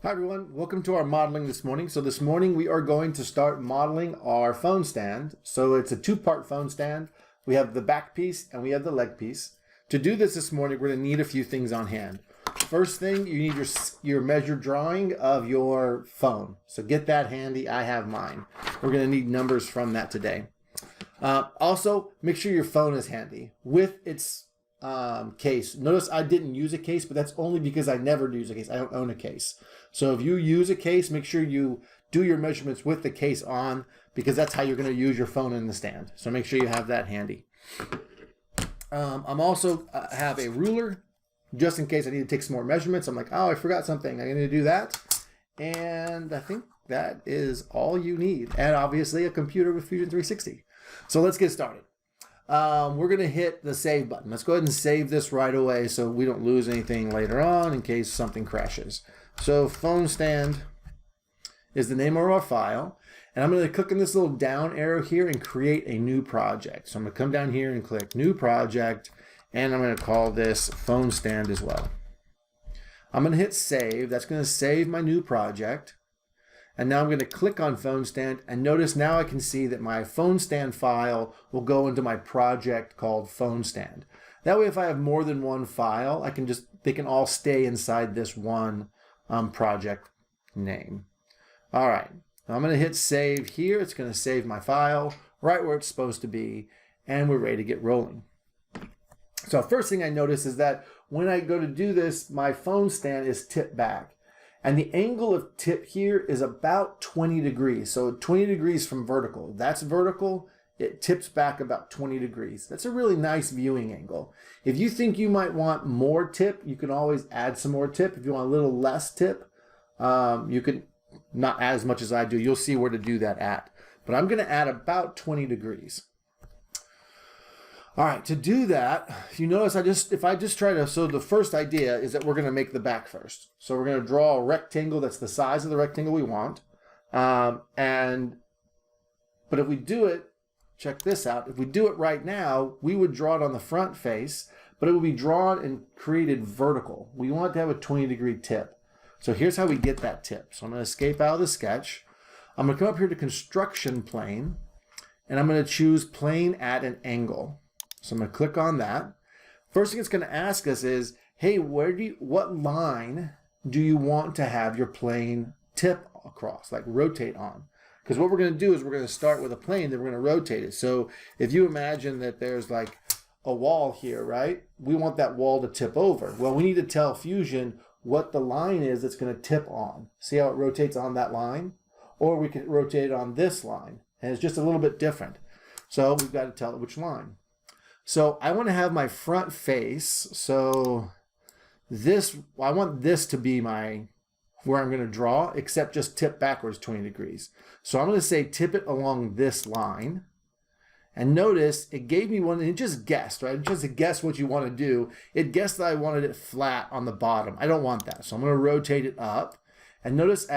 Hi everyone, welcome to our modeling this morning. So this morning we are going to start modeling our phone stand. So it's a two-part phone stand. We have the back piece and we have the leg piece. To do this morning, we're going to need a few things on hand. First thing, you need your measure drawing of your phone. So get that handy. I have mine. We're going to need numbers from that today. Also, make sure your phone is handy with its case. Notice I didn't use a case, but that's only because I never use a case. I don't own a case. So if you use a case, make sure you do your measurements with the case on, because that's how you're going to use your phone in the stand. So make sure you have that handy. I'm also have a ruler just in case I need to take some more measurements. I'm like, oh, I forgot something. I need to do that. And I think that is all you need. And obviously a computer with Fusion 360. So let's get started. We're going to hit the save button. Let's go ahead and save this right away so we don't lose anything later on in case something crashes. So phone stand is the name of our file. And I'm going to click on this little down arrow here and create a new project. So I'm going to come down here and click new project. And I'm going to call this phone stand as well. I'm going to hit save. That's going to save my new project. And now I'm going to click on phone stand, and notice now I can see that my phone stand file will go into my project called phone stand. That way, if I have more than one file, they can all stay inside this one project name. All right, I'm going to hit save here. It's going to save my file right where it's supposed to be, and we're ready to get rolling. So first thing I notice is that when I go to do this, my phone stand is tipped back. And the angle of tip here is about 20 degrees. So 20 degrees from vertical. That's vertical. It tips back about 20 degrees. That's a really nice viewing angle. If you think you might want more tip, you can always add some more tip. If you want a little less tip, you can not add as much as I do. You'll see where to do that at. But I'm going to add about 20 degrees. All right, to do that, you notice if I just try to, so the first idea is that we're going to make the back first. So we're going to draw a rectangle that's the size of the rectangle we want. But if we do it, check this out. If we do it right now, we would draw it on the front face, but it would be drawn and created vertical. We want it to have a 20-degree tip. So here's how we get that tip. So I'm going to escape out of the sketch. I'm going to come up here to construction plane, and I'm going to choose plane at an angle. So I'm going to click on that. First thing it's going to ask us is, hey, what line do you want to have your plane tip across, like rotate on? Because what we're going to do is we're going to start with a plane, then we're going to rotate it. So if you imagine that there's like a wall here, right? We want that wall to tip over. Well, we need to tell Fusion what the line is that's going to tip on. See how it rotates on that line? Or we can rotate it on this line. And it's just a little bit different. So we've got to tell it which line. So I want to have my front face. So I want this to be where I'm going to draw, except just tip backwards 20 degrees. So I'm going to say tip it along this line. And notice it gave me one, and it just guessed, right? Just guess what you want to do. It guessed that I wanted it flat on the bottom. I don't want that. So I'm going to rotate it up. And notice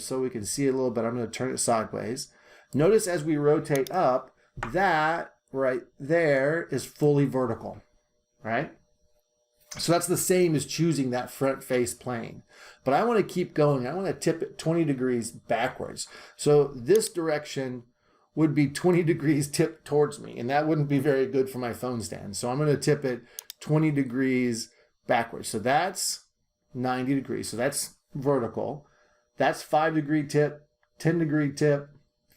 so we can see it a little bit, I'm going to turn it sideways. Notice as we rotate up, that right there is fully vertical, right? So that's the same as choosing that front face plane. But I want to keep going. I want to tip it 20 degrees backwards. So this direction would be 20 degrees tipped towards me, and that wouldn't be very good for my phone stand. So I'm going to tip it 20 degrees backwards. So that's 90 degrees. So that's vertical. That's 5-degree tip, 10-degree tip,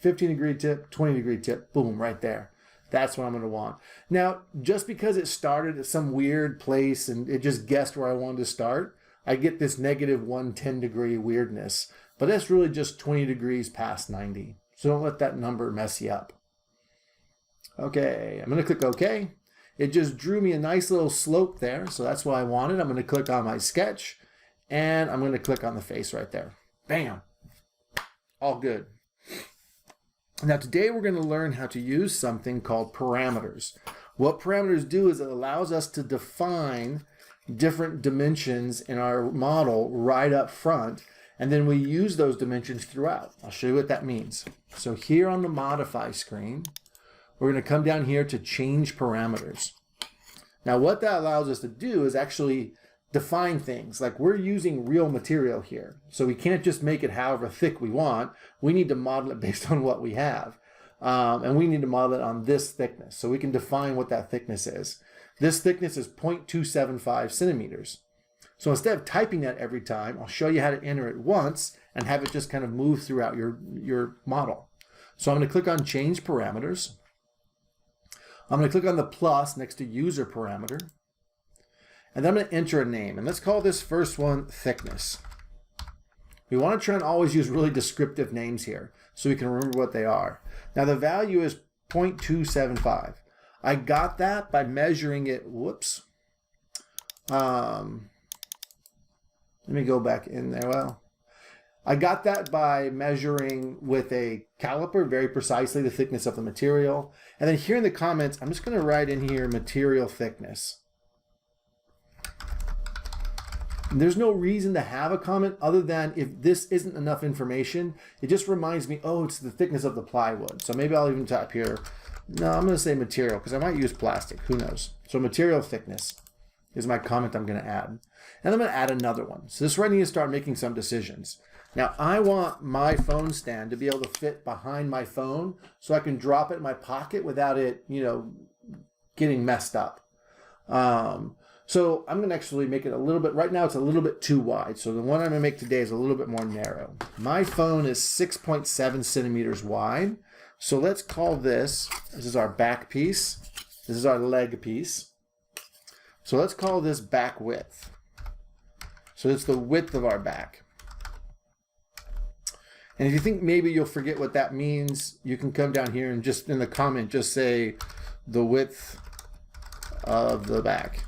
15-degree tip, 20-degree tip. Boom, right there. That's what I'm going to want. Now, just because it started at some weird place and it just guessed where I wanted to start, I get this negative 110-degree weirdness. But that's really just 20 degrees past 90. So don't let that number mess you up. Okay, I'm going to click OK. It just drew me a nice little slope there, so that's what I wanted. I'm going to click on my sketch, and I'm going to click on the face right there. Bam! All good. Now today we're going to learn how to use something called parameters. What parameters do is it allows us to define different dimensions in our model right up front, and then we use those dimensions throughout. I'll show you what that means. So here on the modify screen, we're going to come down here to change parameters. Now what that allows us to do is actually define things. Like, we're using real material here. So we can't just make it however thick we want. We need to model it based on what we have. And we need to model it on this thickness. So we can define what that thickness is. This thickness is 0.275 centimeters. So instead of typing that every time, I'll show you how to enter it once and have it just kind of move throughout your model. So I'm going to click on Change Parameters. I'm going to click on the plus next to User Parameter. And then I'm going to enter a name. And let's call this first one Thickness. We want to try and always use really descriptive names here so we can remember what they are. Now the value is 0.275. I got that by measuring it. Whoops. Let me go back in there. Well, I got that by measuring with a caliper very precisely the thickness of the material. And then here in the comments, I'm just going to write in here material thickness. There's no reason to have a comment other than if this isn't enough information, it just reminds me, oh, it's the thickness of the plywood. So maybe I'll even type here, no, I'm going to say material because I might use plastic. Who knows? So material thickness is my comment I'm going to add. And I'm going to add another one. So this is where I need to start making some decisions. Now, I want my phone stand to be able to fit behind my phone so I can drop it in my pocket without it, getting messed up. So I'm going to actually make it a little bit, right now it's a little bit too wide. So the one I'm going to make today is a little bit more narrow. My phone is 6.7 centimeters wide. So let's call this is our back piece. This is our leg piece. So let's call this back width. So it's the width of our back. And if you think maybe you'll forget what that means, you can come down here and just in the comment, just say the width of the back.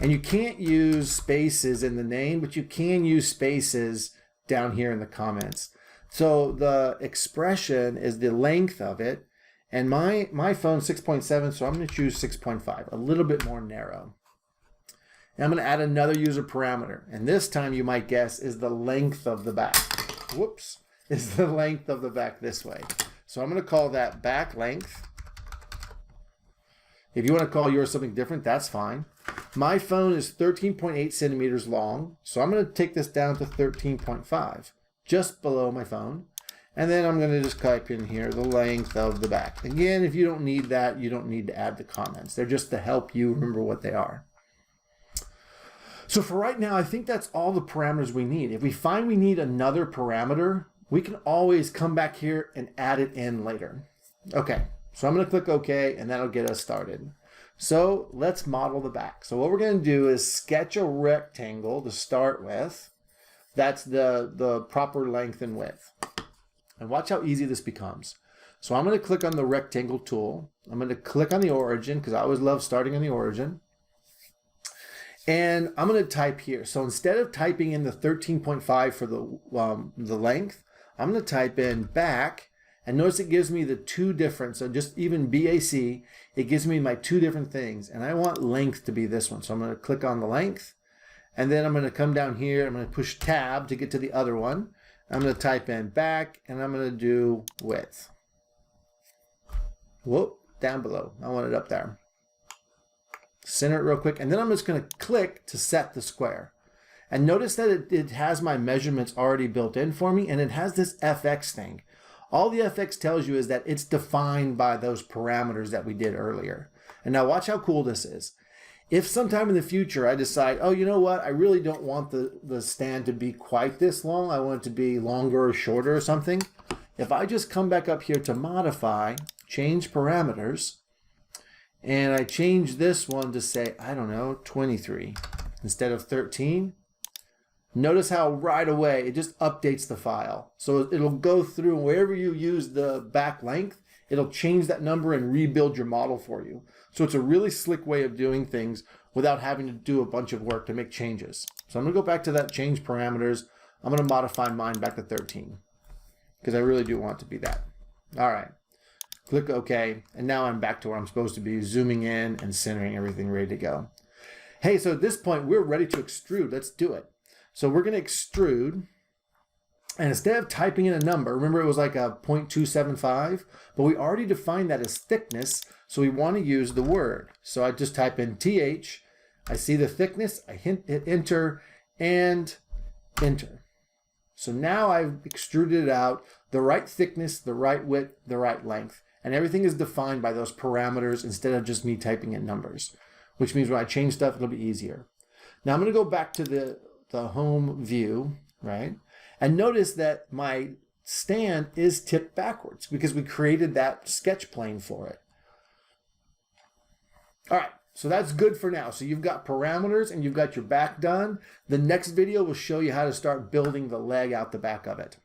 And you can't use spaces in the name, but you can use spaces down here in the comments. So the expression is the length of it. And my phone's 6.7, so I'm going to choose 6.5, a little bit more narrow. And I'm going to add another user parameter. And this time you might guess is the length of the back. Whoops, is the length of the back this way. So I'm going to call that back length. If you want to call yours something different, that's fine. My phone is 13.8 centimeters long, so I'm going to take this down to 13.5, just below my phone. And then I'm going to just type in here the length of the back. Again, if you don't need that, you don't need to add the comments. They're just to help you remember what they are. So for right now, I think that's all the parameters we need. If we find we need another parameter, we can always come back here and add it in later. Okay, so I'm going to click OK, and that'll get us started. So let's model the back. So what we're going to do is sketch a rectangle to start with. That's the proper length and width. And watch how easy this becomes. So I'm going to click on the rectangle tool. I'm going to click on the origin because I always love starting on the origin. And I'm going to type here. So instead of typing in the 13.5 for the length, I'm going to type in back. And notice it gives me the two different, so just even BAC, it gives me my two different things. And I want length to be this one. So I'm going to click on the length. And then I'm going to come down here. I'm going to push tab to get to the other one. I'm going to type in back, and I'm going to do width. Whoop, down below. I want it up there. Center it real quick. And then I'm just going to click to set the square. And notice that it has my measurements already built in for me. And it has this FX thing. All the FX tells you is that it's defined by those parameters that we did earlier. And now watch how cool this is. If sometime in the future I decide, oh, you know what, I really don't want the stand to be quite this long. I want it to be longer or shorter or something. If I just come back up here to modify, change parameters, and I change this one to say, I don't know, 23 instead of 13, notice how right away it just updates the file. So it'll go through wherever you use the back length, it'll change that number and rebuild your model for you. So it's a really slick way of doing things without having to do a bunch of work to make changes. So I'm going to go back to that change parameters. I'm going to modify mine back to 13 because I really do want it to be that. All right. Click OK. And now I'm back to where I'm supposed to be, zooming in and centering everything ready to go. Hey, so at this point, we're ready to extrude. Let's do it. So we're going to extrude, and instead of typing in a number, remember it was like a 0.275, but we already defined that as thickness, so we want to use the word. So I just type in TH, I see the thickness, I hit enter and enter. So now I've extruded it out, the right thickness, the right width, the right length, and everything is defined by those parameters instead of just me typing in numbers, which means when I change stuff, it'll be easier. Now I'm going to go back to the home view, right? And notice that my stand is tipped backwards because we created that sketch plane for it. All right, so that's good for now. So you've got parameters and you've got your back done. The next video will show you how to start building the leg out the back of it.